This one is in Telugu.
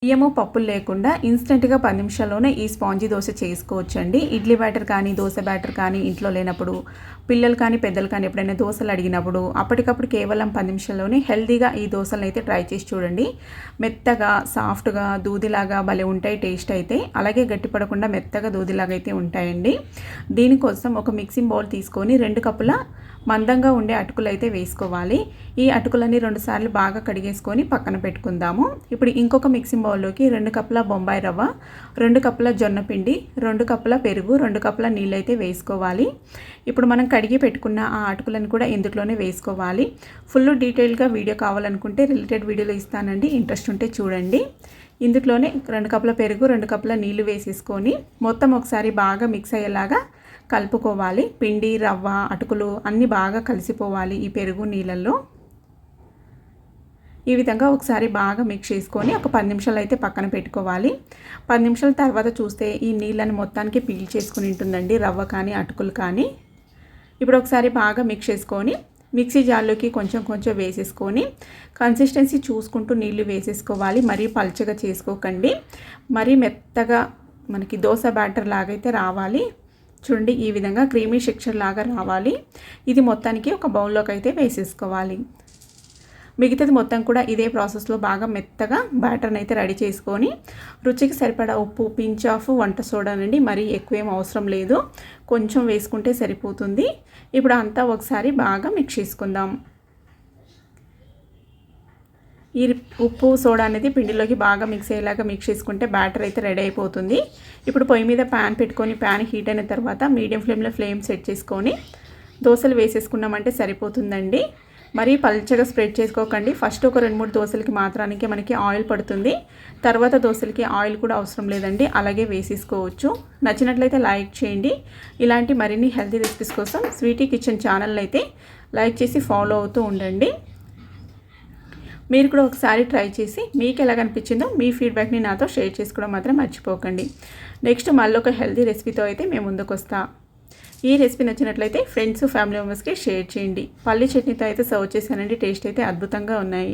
బియ్యము పప్పులు లేకుండా ఇన్స్టెంట్గా 10 నిమిషాల్లోనే ఈ స్పాంజీ దోశ చేసుకోవచ్చండి. ఇడ్లీ బ్యాటర్ కానీ దోశ బ్యాటర్ కానీ ఇంట్లో లేనప్పుడు పిల్లలు కానీ పెద్దలు కానీ ఎప్పుడైనా దోశలు అడిగినప్పుడు అప్పటికప్పుడు కేవలం 10 నిమిషాల్లోనే హెల్తీగా ఈ దోశలను అయితే ట్రై చేసి చూడండి. మెత్తగా సాఫ్ట్గా దూదిలాగా భలే ఉంటాయి టేస్ట్ అయితే. అలాగే గట్టిపడకుండా మెత్తగా దూదిలాగా అయితే ఉంటాయండి. దీనికోసం ఒక మిక్సింగ్ బౌల్ తీసుకొని 2 కప్పుల మందంగా ఉండే అటుకులు అయితే వేసుకోవాలి. ఈ అటుకులని 2 సార్లు బాగా కడిగేసుకొని పక్కన పెట్టుకుందాము. ఇప్పుడు ఇంకొక మిక్సింగ్ బౌల్లోకి 2 కప్పుల బొంబాయి రవ్వ, 2 కప్పుల జొన్న పిండి, 2 కప్పుల పెరుగు, 2 కప్పుల నీళ్ళు అయితే వేసుకోవాలి. ఇప్పుడు మనం కడిగి పెట్టుకున్న ఆ అటుకులను కూడా ఇందులోనే వేసుకోవాలి. ఫుల్ డీటెయిల్గా వీడియో కావాలనుకుంటే రిలేటెడ్ వీడియోలో ఇస్తానండి, ఇంట్రెస్ట్ ఉంటే చూడండి. ఇందులోనే 2 కప్పుల పెరుగు, 2 కప్పుల నీళ్ళు వేసేసుకొని మొత్తం ఒకసారి బాగా మిక్స్ అయ్యేలాగా కలుపుకోవాలి. పిండి రవ్వ అటుకులు అన్నీ బాగా కలిసిపోవాలి ఈ పెరుగు నీళ్ళల్లో. ఈ విధంగా ఒకసారి బాగా మిక్స్ చేసుకొని ఒక 10 నిమిషాలు అయితే పక్కన పెట్టుకోవాలి. 10 నిమిషాల తర్వాత చూస్తే ఈ నీళ్ళని మొత్తానికి పీల్ చేసుకుని ఉంటుందండి రవ్వ కానీ అటుకులు కానీ. ఇప్పుడు ఒకసారి బాగా మిక్స్ చేసుకొని మిక్సీ జార్లోకి కొంచెం కొంచెం వేసేసుకొని కన్సిస్టెన్సీ చూసుకుంటూ నీళ్ళు వేసేసుకోవాలి. మరీ పల్చగా చేసుకోకండి, మరీ మెత్తగా మనకి దోశ బ్యాటర్ లాగైతే రావాలి. చూడండి ఈ విధంగా క్రీమీ టెక్స్చర్ లాగా రావాలి. ఇది మొత్తానికి ఒక బౌల్లోకి అయితే వేసేసుకోవాలి. మిగతాది మొత్తం కూడా ఇదే ప్రాసెస్లో బాగా మెత్తగా బ్యాటర్ని అయితే రెడీ చేసుకొని రుచికి సరిపడా ఉప్పు, పించ్ ఆఫ్ వంట సోడా నుండి మరీ ఎక్కువేం అవసరం లేదు, కొంచెం వేసుకుంటే సరిపోతుంది. ఇప్పుడు అంతా ఒకసారి బాగా మిక్స్ చేసుకుందాం. ఈ ఉప్పు సోడా అనేది పిండిలోకి బాగా మిక్స్ అయ్యేలాగా మిక్స్ చేసుకుంటే బ్యాటర్ అయితే రెడీ అయిపోతుంది. ఇప్పుడు పొయ్యి మీద ప్యాన్ పెట్టుకొని ప్యాన్ హీట్ అయిన తర్వాత మీడియం ఫ్లేమ్లో ఫ్లేమ్ సెట్ చేసుకొని దోశలు వేసేసుకున్నామంటే సరిపోతుందండి. మరీ పల్చగా స్ప్రెడ్ చేసుకోకండి. ఫస్ట్ ఒక 2-3 దోశలకి మాత్రానికి మనకి ఆయిల్ పడుతుంది, తర్వాత దోశలకి ఆయిల్ కూడా అవసరం లేదండి, అలాగే వేసేసుకోవచ్చు. నచ్చినట్లయితే లైక్ చేయండి. ఇలాంటి మరిన్ని హెల్తీ రెసిపీస్ కోసం స్వీటీ కిచెన్ ఛానల్ అయితే లైక్ చేసి ఫాలో అవుతూ ఉండండి. మీరు కూడా ఒకసారి ట్రై చేసి మీకు ఎలా అనిపించిందో మీ ఫీడ్బ్యాక్ని నాతో షేర్ చేసుకోవడం మాత్రం మర్చిపోకండి. నెక్స్ట్ మళ్ళీ ఒక హెల్తీ రెసిపీతో అయితే మేము ముందుకు వస్తాం. ఈ రెసిపీ నచ్చినట్లయితే ఫ్రెండ్స్ ఫ్యామిలీ మెంబర్స్కి షేర్ చేయండి. పల్లి చట్నీతో అయితే సర్వ్ చేశానండి, టేస్ట్ అయితే అద్భుతంగా ఉన్నాయి.